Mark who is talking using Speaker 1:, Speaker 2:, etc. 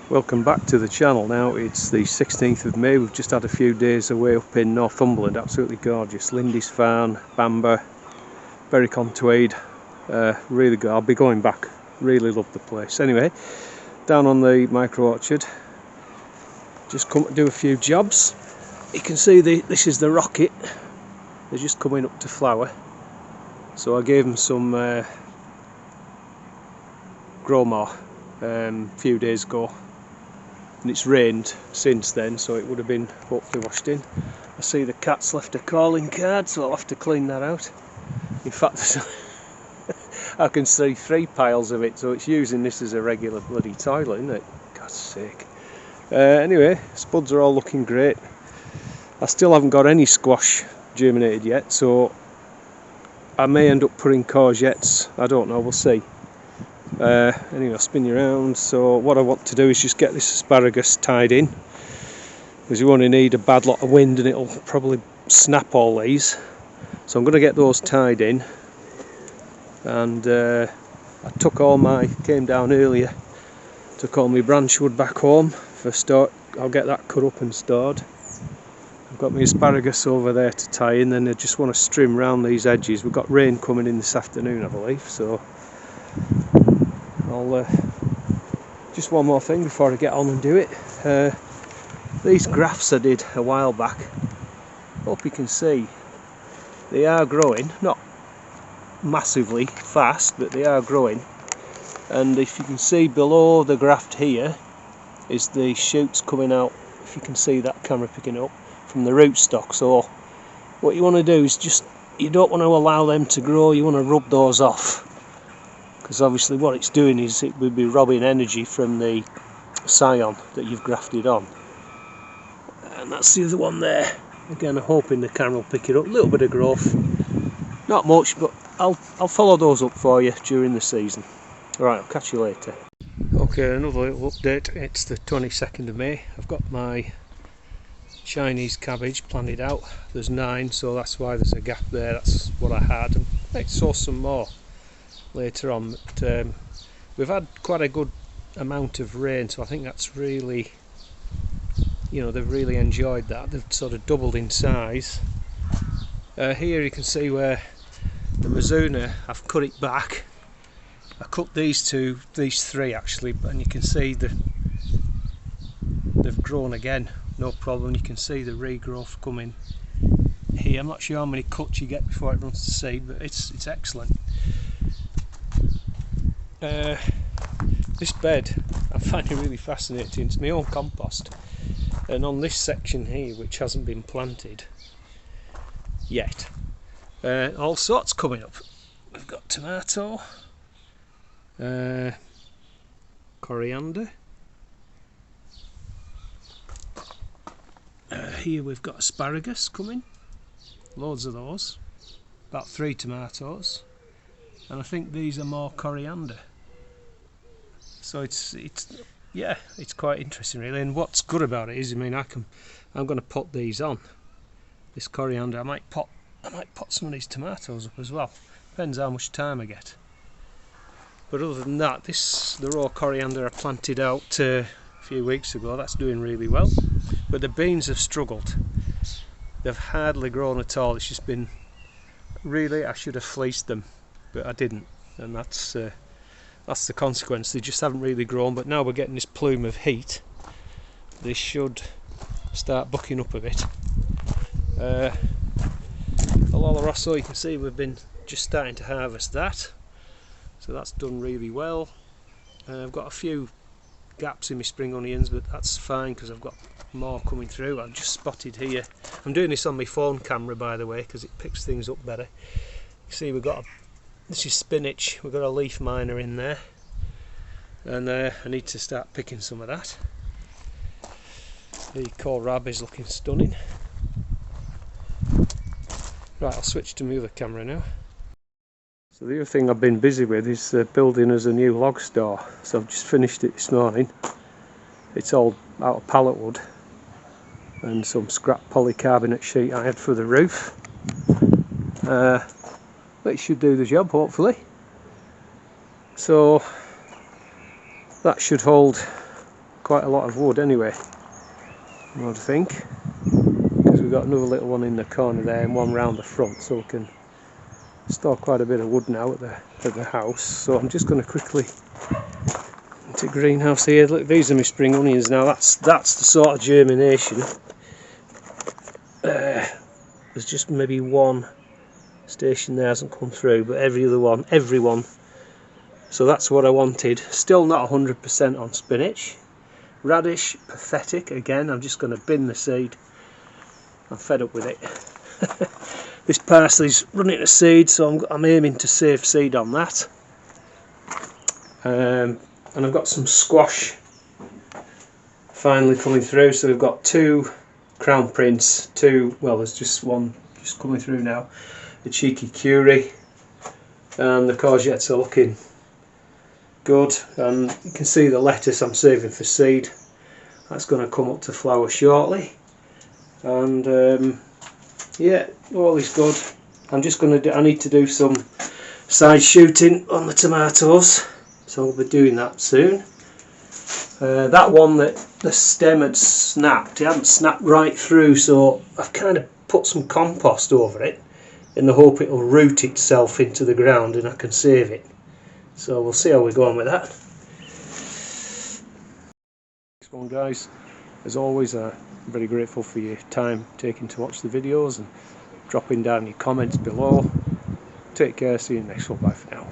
Speaker 1: Welcome back to the channel. Now it's the 16th of May. We've just had a few days away up in Northumberland. Absolutely gorgeous. Lindisfarne, Bamber, Berwick on Tweed. Really good. I'll be going back. Really love the place. Anyway, down on the micro orchard, just come to do a few jobs. You can see this is the rocket. They're just coming up to flower. So I gave them some Gromor a few days ago. And it's rained since then, so it would have been hopefully washed in. I see the cat's left a calling card, so I'll have to clean that out. In fact, I can see 3 piles of it, so it's using this as a regular bloody toilet, isn't it? God's sake. Anyway, spuds are all looking great. I still haven't got any squash germinated yet, so I may end up putting courgettes. I don't know, we'll see. Anyway, I'll spin you around. So what I want to do is just get this asparagus tied in, because you only need a bad lot of wind and it'll probably snap all these. So I'm going to get those tied in, and I came down earlier, took all my branch wood back home for start. I'll get that cut up and stored. I've got my asparagus over there to tie in, then I just want to trim round these edges. We've got rain coming in this afternoon, I believe, so I'll just one more thing before I get on and do it. These grafts I did a while back, hope you can see, they are growing, not massively fast, but they are growing. And if you can see below the graft here is the shoots coming out, if you can see that camera picking up, from the rootstock. So what you want to do is you don't want to allow them to grow, you want to rub those off, because obviously what it's doing is it will be robbing energy from the scion that you've grafted on. And that's the other one there. Again, I'm hoping the camera will pick it up. A little bit of growth, not much, but I'll follow those up for you during the season. Alright, I'll catch you later. Okay, another little update. It's the 22nd of May. I've got my Chinese cabbage planted out. There's 9, so that's why there's a gap there. That's what I had. And I might sow some more later on, but we've had quite a good amount of rain, so I think that's really, they've really enjoyed that. They've sort of doubled in size. Here you can see where the Mizuna, I've cut it back. I cut these 3 actually, and you can see they've grown again, no problem. You can see the regrowth coming here. I'm not sure how many cuts you get before it runs to seed, but it's excellent. This bed I find it really fascinating. It's my own compost, and on this section here, which hasn't been planted yet, all sorts coming up. We've got tomato, coriander, here we've got asparagus coming, loads of those, about 3 tomatoes, and I think these are more coriander. So it's quite interesting really. And what's good about it is, I'm going to put these on, this coriander. I might pot some of these tomatoes up as well. Depends how much time I get. But other than that, the raw coriander I planted out a few weeks ago, that's doing really well. But the beans have struggled. They've hardly grown at all. It's just been, really, I should have fleeced them, but I didn't, and that's the consequence. They just haven't really grown. But now we're getting this plume of heat, they should start bucking up a bit. Oloroso, you can see we've been just starting to harvest that, so that's done really well. I've got a few gaps in my spring onions, but that's fine because I've got more coming through. I've just spotted here, I'm doing this on my phone camera by the way, because it picks things up better. You see this is spinach, we've got a leaf miner in there, and I need to start picking some of that. The kohlrabi is looking stunning. Right, I'll switch to my other camera now. So the other thing I've been busy with is building us a new log store. So I've just finished it this morning. It's all out of pallet wood and some scrap polycarbonate sheet I had for the roof. But it should do the job, hopefully. So that should hold quite a lot of wood anyway, I would think, because we've got another little one in the corner there and one round the front, so we can store quite a bit of wood now at the house. So I'm just going to quickly into greenhouse here. Look, these are my spring onions now. That's the sort of germination. There's just maybe one station there hasn't come through, but everyone. So that's what I wanted. Still not 100% on spinach. Radish, pathetic again. I'm just going to bin the seed. I'm fed up with it. This parsley's running to seed, so I'm aiming to save seed on that. And I've got some squash finally coming through. So we've got 2 crown prince, there's just one just coming through now. The cheeky curry, and the courgettes are looking good. And you can see the lettuce I'm saving for seed. That's going to come up to flower shortly. And yeah, all is good. I'm just going to I need to do some side shooting on the tomatoes, so I'll be doing that soon. That one that the stem had snapped, it hadn't snapped right through, so I've kind of put some compost over it in the hope it'll root itself into the ground and I can save it. So we'll see how we go on with that. Next one, guys. As always, I'm very grateful for your time taken to watch the videos and dropping down your comments below. Take care, see you next one, bye for now.